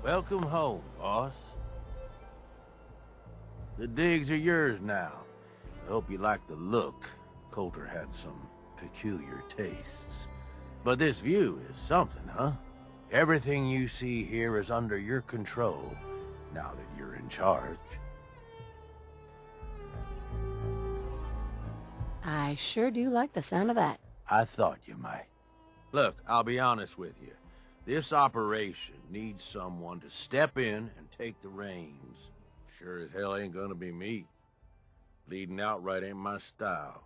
Welcome home, boss. The digs are yours now. I hope you like the look. Coulter had some peculiar tastes. But this view is something, huh? Everything you see here is under your control, now that you're in charge. I sure do like the sound of that. I thought you might. Look, I'll be honest with you. This operation needs someone to step in and take the reins. Sure as hell ain't gonna be me. Leading outright ain't my style.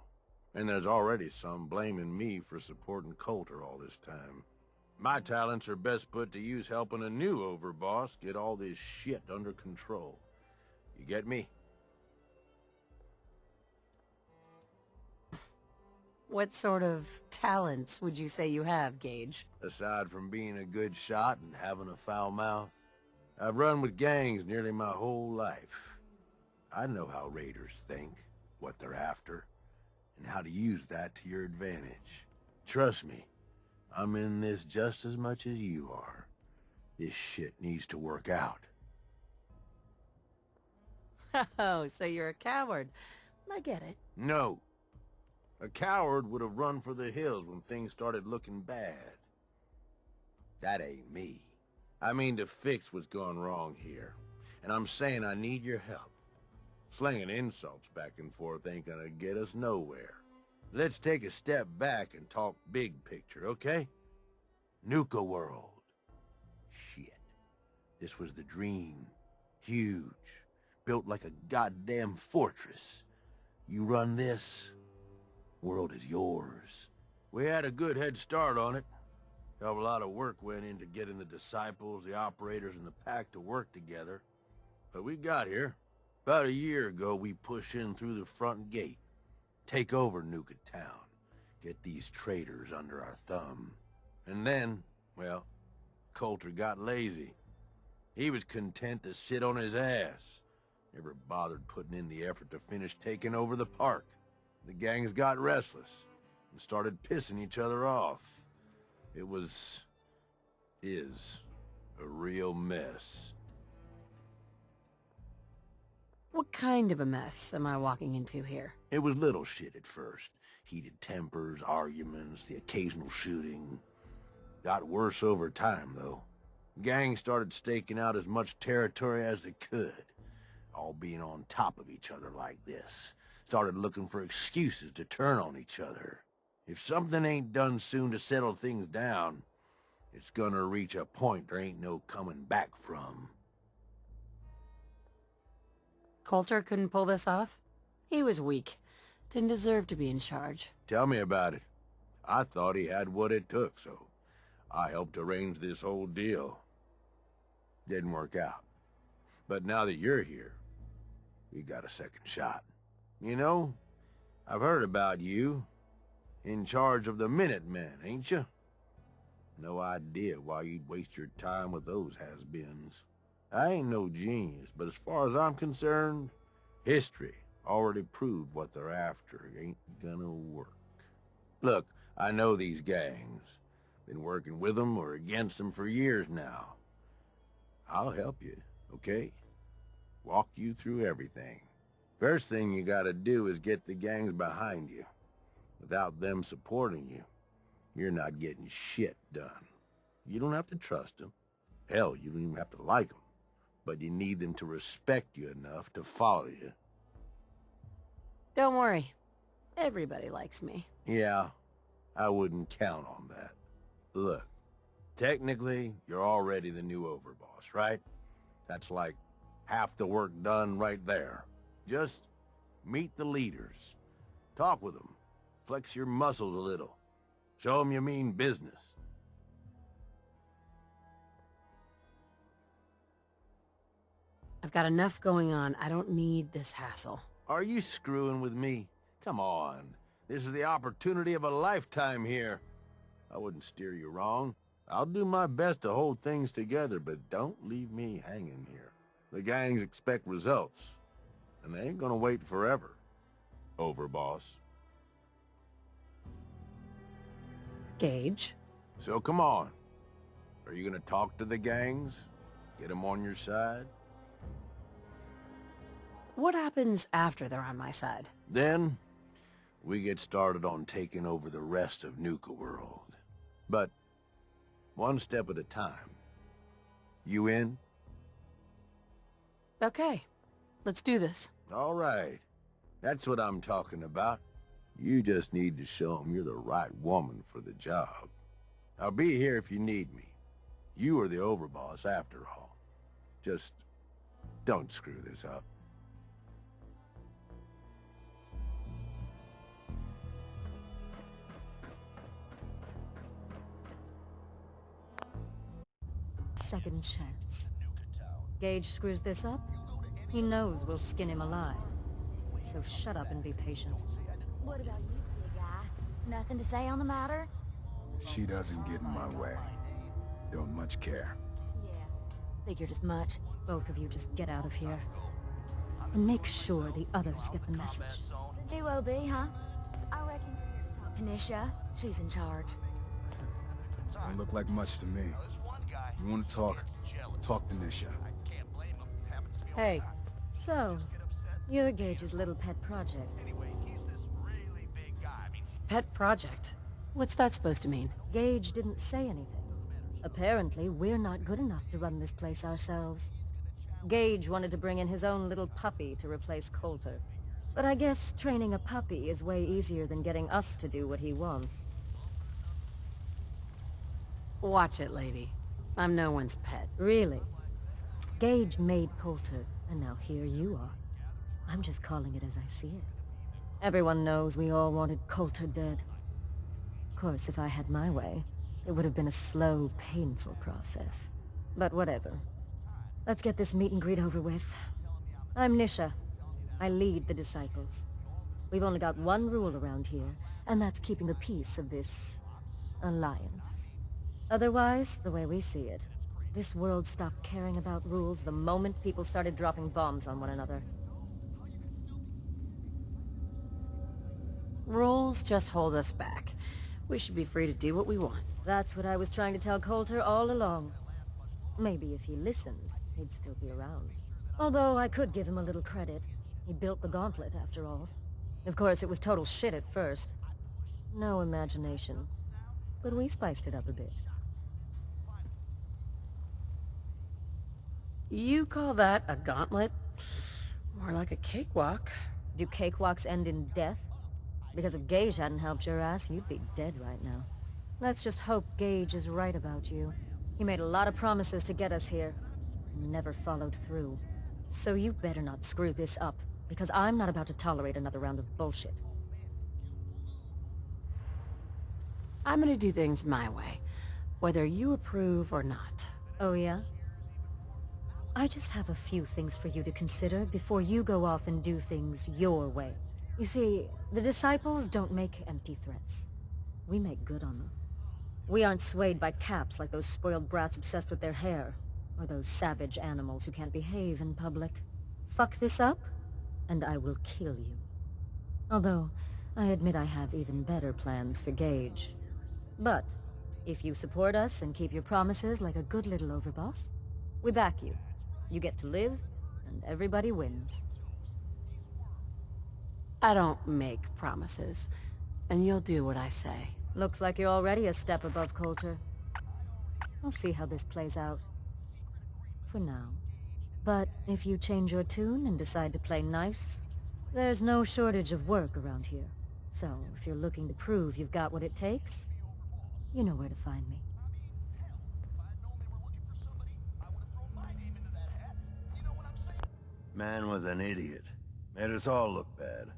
And there's already some blaming me for supporting Coulter all this time. My talents are best put to use helping a new overboss get all this shit under control. You get me? What sort of talents would you say you have, Gage? Aside from being a good shot and having a foul mouth, I've run with gangs nearly my whole life. I know how raiders think, what they're after, and how to use that to your advantage. Trust me, I'm in this just as much as you are. This shit needs to work out. Oh, so you're a coward. I get it. No. A coward would have run for the hills when things started looking bad. That ain't me. I mean to fix what's gone wrong here. And I'm saying I need your help. Slinging insults back and forth ain't gonna get us nowhere. Let's take a step back and talk big picture, okay? Nuka-World. Shit. This was the dream. Huge. Built like a goddamn fortress. You run this, world is yours. We had a good head start on it. Hell of a lot of work went into getting the disciples, the operators, and the pack to work together. But we got here. About a year ago, we pushed in through the front gate. Take over Nuka Town. Get these traitors under our thumb. And then, well, Coulter got lazy. He was content to sit on his ass. Never bothered putting in the effort to finish taking over the park. The gangs got restless and started pissing each other off. It is a real mess. What kind of a mess am I walking into here? It was little shit at first. Heated tempers, arguments, the occasional shooting. Got worse over time, though. Gangs started staking out as much territory as they could, all being on top of each other like this. Started looking for excuses to turn on each other. If something ain't done soon to settle things down, it's gonna reach a point there ain't no coming back from. Coulter couldn't pull this off? He was weak. Didn't deserve to be in charge. Tell me about it. I thought he had what it took, so I helped arrange this whole deal. Didn't work out. But now that you're here, we got a second shot. You know, I've heard about you. In charge of the Minutemen, ain't you? No idea why you'd waste your time with those has-beens. I ain't no genius, but as far as I'm concerned, history already proved what they're after ain't gonna work. Look, I know these gangs. Been working with them or against them for years now. I'll help you, okay? Walk you through everything. First thing you gotta do is get the gangs behind you. Without them supporting you, you're not getting shit done. You don't have to trust them. Hell, you don't even have to like them. But you need them to respect you enough to follow you. Don't worry. Everybody likes me. Yeah, I wouldn't count on that. Look, technically, you're already the new overboss, right? That's like half the work done right there. Just meet the leaders. Talk with them. Flex your muscles a little. Show them you mean business. I've got enough going on. I don't need this hassle. Are you screwing with me? Come on. This is the opportunity of a lifetime here. I wouldn't steer you wrong. I'll do my best to hold things together, but don't leave me hanging here. The gangs expect results, and they ain't gonna wait forever. Overboss. Gage? So come on. Are you gonna talk to the gangs? Get them on your side? What happens after they're on my side? Then, we get started on taking over the rest of Nuka-World. But, one step at a time. You in? Okay, let's do this. All right. That's what I'm talking about. You just need to show them you're the right woman for the job. I'll be here if you need me. You are the overboss after all. Just don't screw this up. Second chance. Gage screws this up, he knows we'll skin him alive. So shut up and be patient. What about you, big guy? Nothing to say on the matter? She doesn't get in my way. Don't much care. Yeah, figured as much. Both of you just get out of here. And make sure the others get the message. New OB, huh? I reckon talk to Nisha. She's in charge. Don't look like much to me. You want to talk? Talk to Nisha. Hey, So, you're Gage's little pet project. pet project. What's that supposed to mean? Gage didn't say anything. Apparently, we're not good enough to run this place ourselves. Gage wanted to bring in his own little puppy to replace Coulter. But I guess training a puppy is way easier than getting us to do what he wants. Watch it, lady. I'm no one's pet. Really? Gage made Coulter, and now here you are. I'm just calling it as I see it. Everyone knows we all wanted Coulter dead. Of course, if I had my way, it would have been a slow, painful process. But whatever. Let's get this meet and greet over with. I'm Nisha. I lead the Disciples. We've only got one rule around here, and that's keeping the peace of this alliance. Otherwise, the way we see it, this world stopped caring about rules the moment people started dropping bombs on one another. Rules just hold us back. We should be free to do what we want. That's what I was trying to tell Coulter all along. Maybe if he listened, he'd still be around. Although I could give him a little credit. He built the gauntlet, after all. Of course, it was total shit at first. No imagination. But we spiced it up a bit. You call that a gauntlet? More like a cakewalk. Do cakewalks end in death? Because if Gage hadn't helped your ass, you'd be dead right now. Let's just hope Gage is right about you. He made a lot of promises to get us here, and never followed through. So you better not screw this up, because I'm not about to tolerate another round of bullshit. I'm gonna do things my way, whether you approve or not. Oh yeah? I just have a few things for you to consider before you go off and do things your way. You see, the Disciples don't make empty threats. We make good on them. We aren't swayed by caps like those spoiled brats obsessed with their hair, or those savage animals who can't behave in public. Fuck this up, and I will kill you. Although, I admit I have even better plans for Gage. But, if you support us and keep your promises like a good little overboss, we back you. You get to live, and everybody wins. I don't make promises, and you'll do what I say. Looks like you're already a step above Coulter. I'll see how this plays out. For now. But if you change your tune and decide to play nice, there's no shortage of work around here. So, if you're looking to prove you've got what it takes, you know where to find me. Man was an idiot. Made us all look bad.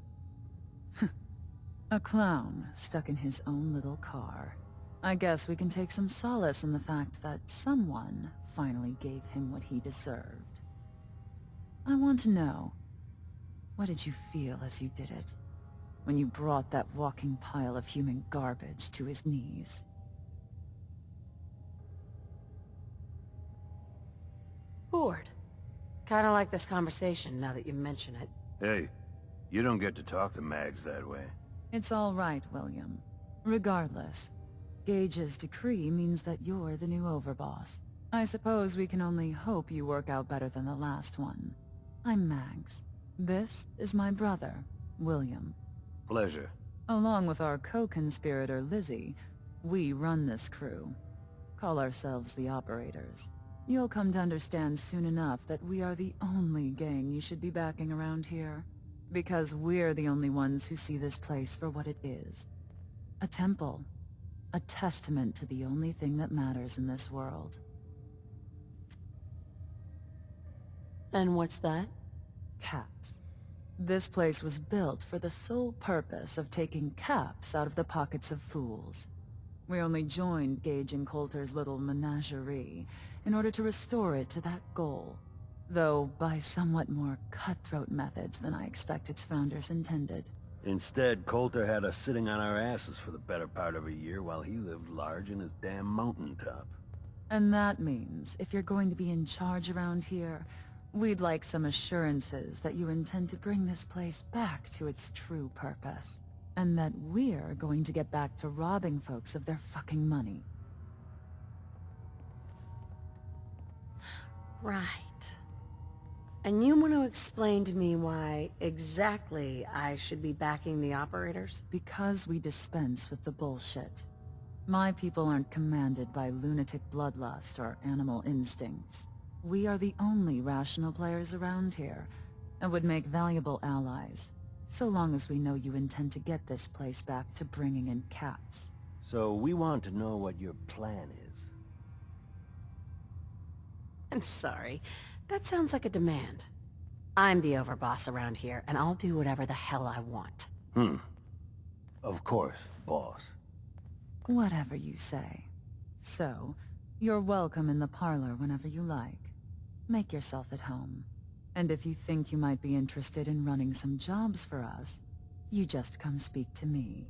A clown stuck in his own little car. I guess we can take some solace in the fact that someone finally gave him what he deserved. I want to know, what did you feel as you did it? When you brought that walking pile of human garbage to his knees? Bored. Kinda like this conversation, now that you mention it. Hey, you don't get to talk to mags that way. It's all right, William. Regardless, Gage's decree means that you're the new overboss. I suppose we can only hope you work out better than the last one. I'm Mags. This is my brother, William. Pleasure. Along with our co-conspirator, Lizzie, we run this crew. Call ourselves the Operators. You'll come to understand soon enough that we are the only gang you should be backing around here. Because we're the only ones who see this place for what it is. A temple. A testament to the only thing that matters in this world. And what's that? Caps. This place was built for the sole purpose of taking caps out of the pockets of fools. We only joined Gage and Coulter's little menagerie in order to restore it to that goal, though by somewhat more cutthroat methods than I expect its founders intended. Instead, Coulter had us sitting on our asses for the better part of a year while he lived large in his damn mountaintop. And that means, if you're going to be in charge around here, we'd like some assurances that you intend to bring this place back to its true purpose. And that we're going to get back to robbing folks of their fucking money. Right. And you want to explain to me why exactly I should be backing the Operators? Because we dispense with the bullshit. My people aren't commanded by lunatic bloodlust or animal instincts. We are the only rational players around here, and would make valuable allies, so long as we know you intend to get this place back to bringing in caps. So we want to know what your plan is. I'm sorry. That sounds like a demand. I'm the overboss around here, and I'll do whatever the hell I want. Of course, boss. Whatever you say. So, you're welcome in the parlor whenever you like. Make yourself at home. And if you think you might be interested in running some jobs for us, you just come speak to me.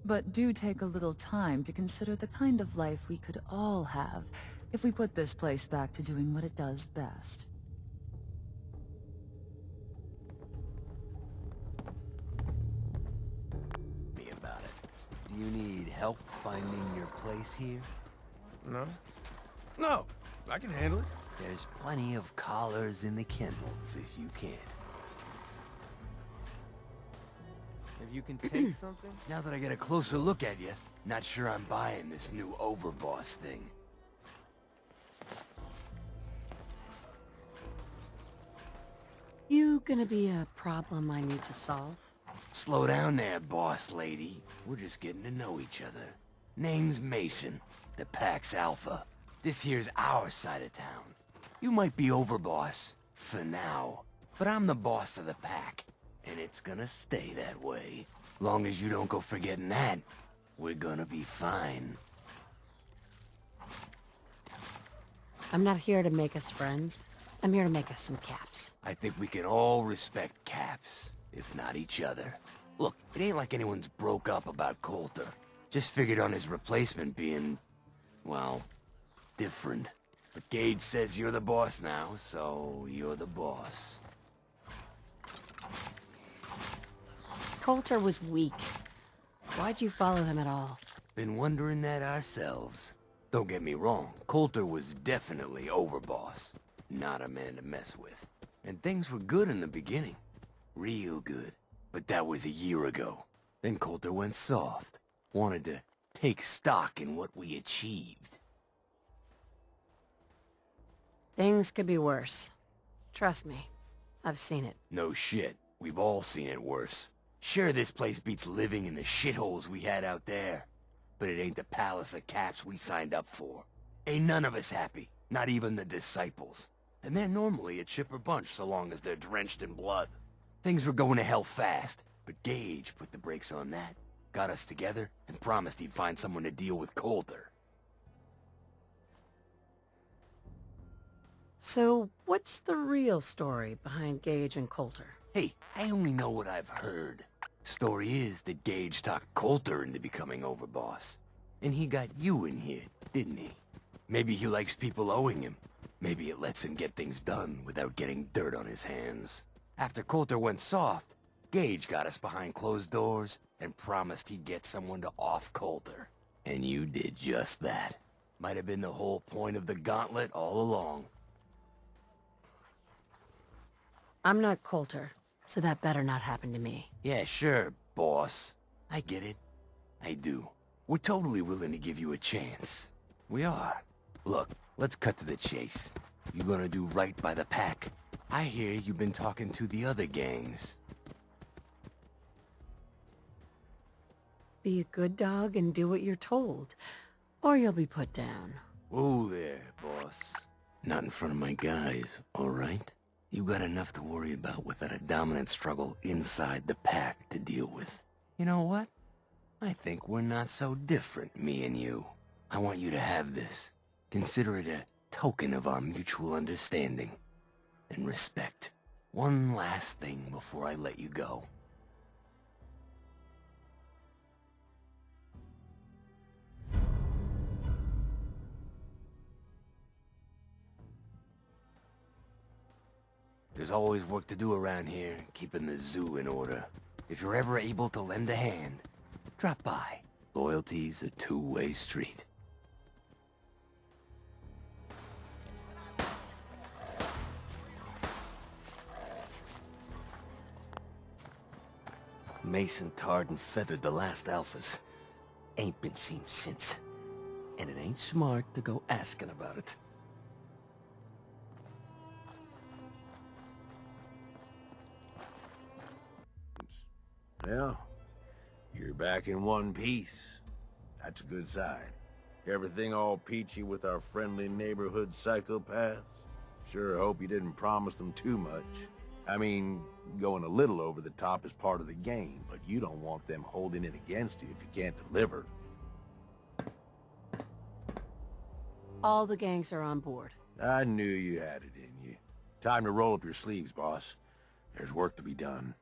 But do take a little time to consider the kind of life we could all have if we put this place back to doing what it does best. Me about it. Do you need help finding your place here? No, I can handle it. There's plenty of collars in the kennels if you can't. If you can take something? Now that I get a closer look at you, not sure I'm buying this new overboss thing. You gonna be a problem I need to solve? Slow down there, boss lady. We're just getting to know each other. Name's Mason, the Pax Alpha. This here's our side of town. You might be overboss, for now, but I'm the boss of the pack, and it's gonna stay that way. Long as you don't go forgetting that, we're gonna be fine. I'm not here to make us friends. I'm here to make us some caps. I think we can all respect Caps, if not each other. Look, it ain't like anyone's broke up about Coulter. Just figured on his replacement being, well, different. But Gage says you're the boss now, so you're the boss. Coulter was weak. Why'd you follow him at all? Been wondering that ourselves. Don't get me wrong, Coulter was definitely overboss. Not a man to mess with. And things were good in the beginning. Real good. But that was a year ago. Then Coulter went soft. Wanted to take stock in what we achieved. Things could be worse. Trust me. I've seen it. No shit. We've all seen it worse. Sure, this place beats living in the shitholes we had out there. But it ain't the palace of caps we signed up for. Ain't none of us happy. Not even the disciples. And they're normally a chipper bunch so long as they're drenched in blood. Things were going to hell fast, but Gage put the brakes on that. Got us together and promised he'd find someone to deal with Coulter. So, what's the real story behind Gage and Coulter? Hey, I only know what I've heard. Story is that Gage talked Coulter into becoming overboss. And he got you in here, didn't he? Maybe he likes people owing him. Maybe it lets him get things done without getting dirt on his hands. After Coulter went soft, Gage got us behind closed doors and promised he'd get someone to off Coulter. And you did just that. Might have been the whole point of the gauntlet all along. I'm not Coulter, so that better not happen to me. Yeah, sure, boss. I get it. I do. We're totally willing to give you a chance. We are. Look, let's cut to the chase. You gonna do right by the pack? I hear you've been talking to the other gangs. Be a good dog and do what you're told, or you'll be put down. Whoa there, boss. Not in front of my guys, all right? You got enough to worry about without a dominant struggle inside the pack to deal with. You know what? I think we're not so different, me and you. I want you to have this. Consider it a token of our mutual understanding and respect. One last thing before I let you go. There's always work to do around here, keeping the zoo in order. If you're ever able to lend a hand, drop by. Loyalty's a two-way street. Mason tarred and feathered the last alphas. Ain't been seen since. And it ain't smart to go asking about it. Well, you're back in one piece. That's a good sign. Everything all peachy with our friendly neighborhood psychopaths? Sure hope you didn't promise them too much. I mean, going a little over the top is part of the game, but you don't want them holding it against you if you can't deliver. All the gangs are on board. I knew you had it in you. Time to roll up your sleeves, boss. There's work to be done.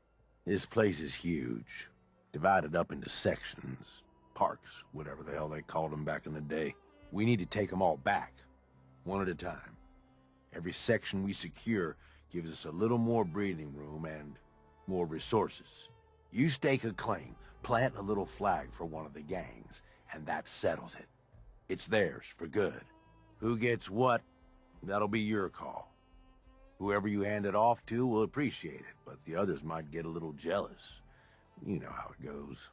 This place is huge, divided up into sections, parks, whatever the hell they called them back in the day. We need to take them all back, one at a time. Every section we secure gives us a little more breathing room and more resources. You stake a claim, plant a little flag for one of the gangs, and that settles it. It's theirs for good. Who gets what, that'll be your call. Whoever you hand it off to will appreciate it, but the others might get a little jealous. You know how it goes.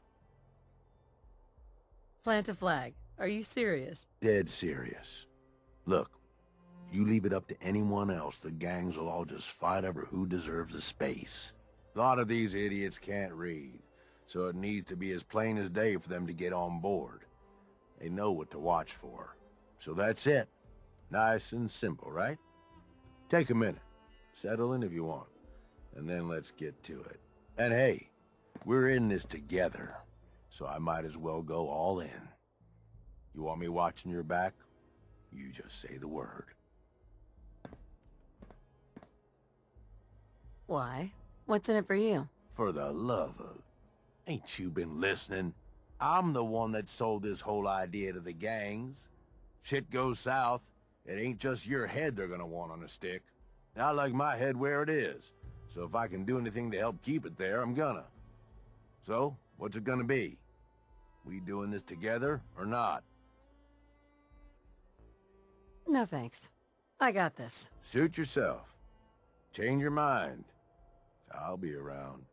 Plant a flag. Are you serious? Dead serious. Look, you leave it up to anyone else, the gangs will all just fight over who deserves the space. A lot of these idiots can't read, so it needs to be as plain as day for them to get on board. They know what to watch for. So that's it. Nice and simple, right? Take a minute. Settle in if you want, and then let's get to it. And hey, we're in this together, so I might as well go all in. You want me watching your back? You just say the word. Why? What's in it for you? For the love of... Ain't you been listening? I'm the one that sold this whole idea to the gangs. Shit goes south, it ain't just your head they're gonna want on a stick. I like my head where it is, so if I can do anything to help keep it there, I'm gonna. So, what's it gonna be? We doing this together, or not? No thanks. I got this. Suit yourself. Change your mind. I'll be around.